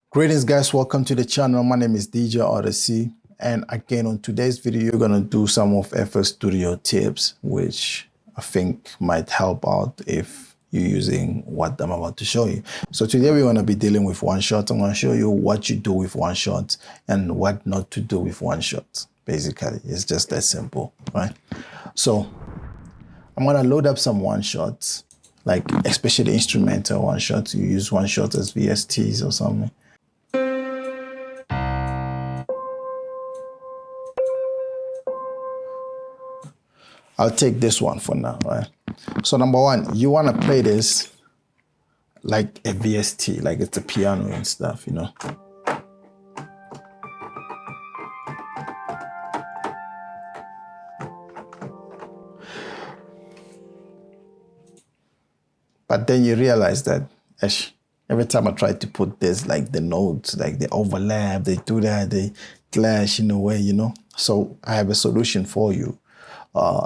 Greetings guys, welcome to the channel. My name is DJ Odyccy, and again on today's video we're gonna do some of FL Studio tips which I think might help out if you're using what I'm about to show you. So today we're gonna be dealing with one shot. I'm gonna show you what you do with one shot and what not to do with one shot. Basically, it's just that simple, right? So I'm gonna load up some one shots, like especially instrumental one shots. You use one shot as VSTs or something. I'll take this one for now, right? So number one, you want to play this like a VST, like it's a piano and stuff, you know? But then you realize that every time I try to put this, like the notes, like they overlap, they do that, they clash in a way, you know? So I have a solution for you.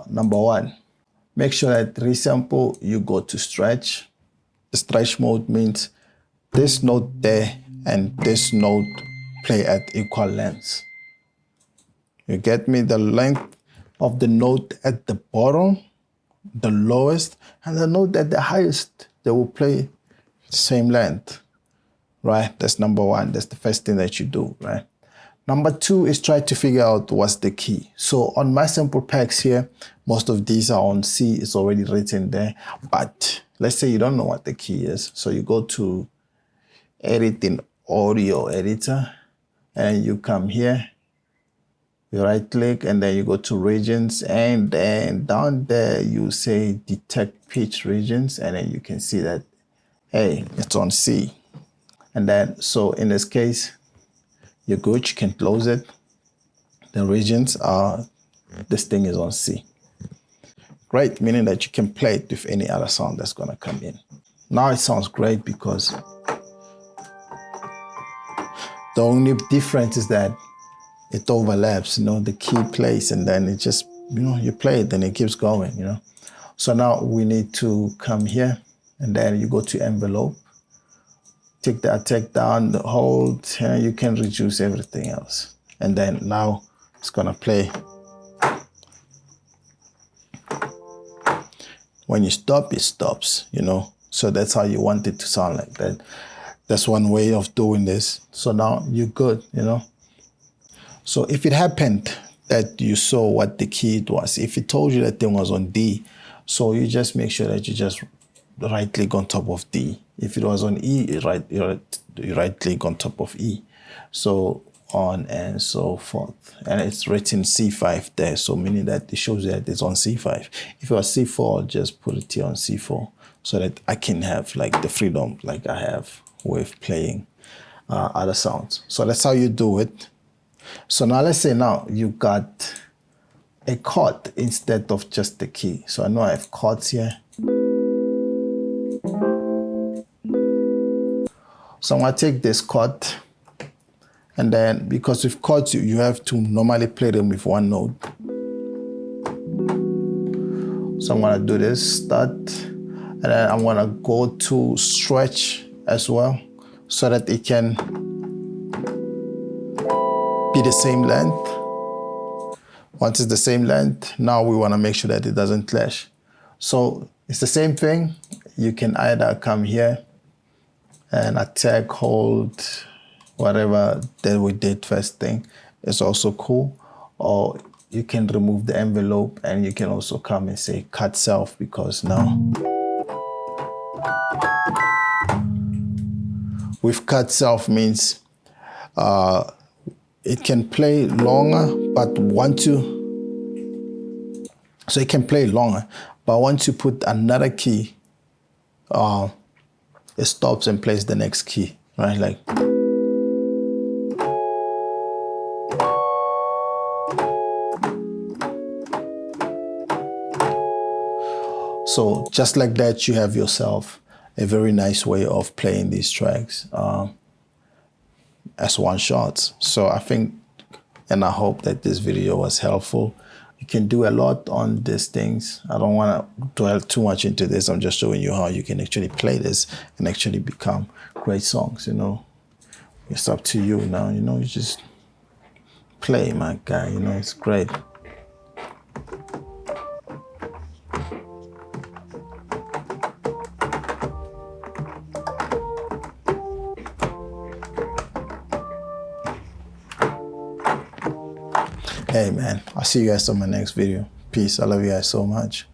Number one, make sure that resample, you go to stretch. The stretch mode means this note there and this note play at equal lengths. You get me? The length of the note at the bottom, the lowest, and the note at the highest, they will play same length, right? That's number one. That's the first thing that you do, right? Number two is try to figure out what's the key. So on my sample packs here, most of these are on C. It's already written there. But let's say you don't know what the key is. So you go to Edit in Audio Editor, and you come here. You right click, and then you go to Regions, and then down there you say Detect Pitch Regions, and then you can see that, hey, it's on C. And then, so in this case, you're good, you can close it. The regions are, this thing is on C. Great, meaning that you can play it with any other sound that's gonna come in. Now it sounds great because the only difference is that it overlaps, you know, the key plays and then it just, you know, you play it and it keeps going, you know. So now we need to come here and then you go to envelope. Take that, take down, hold, and you can reduce everything else. And then now it's gonna play. When you stop, it stops, you know? So that's how you want it to sound like that. That's one way of doing this. So now you're good, you know? So if it happened that you saw what the key it was, if it told you that thing was on D, so you just make sure that you just right click on top of D. If it was on E, you right click on top of E. So on and so forth. And it's written C5 there, so meaning that it shows that it's on C5. If it was C4, I'll just put it here on C4 so that I can have like the freedom like I have with playing other sounds. So that's how you do it. So now let's say now you got a chord instead of just the key. So I know I have chords here. So I'm gonna take this chord, and then because with chords you have to normally play them with one note. So I'm gonna do this, start, and then I'm gonna go to stretch as well, so that it can be the same length. Once it's the same length, now we wanna make sure that it doesn't clash. So it's the same thing. You can either come here and attack, hold, whatever that we did first thing is also cool. Or you can remove the envelope and you can also come and say cut self, because now with cut self means it can play longer, but so it can play longer, but once you put another key, it stops and plays the next key, right? Like. So just like that, you have yourself a very nice way of playing these tracks as one shot. So I think, and I hope that this video was helpful. You can do a lot on these things. I don't want to dwell too much into this. I'm just showing you how you can actually play this and actually become great songs, you know, It's up to you now, you know, you just play, my guy, you know, it's great. Hey man, I'll see you guys on my next video. Peace. I love you guys so much.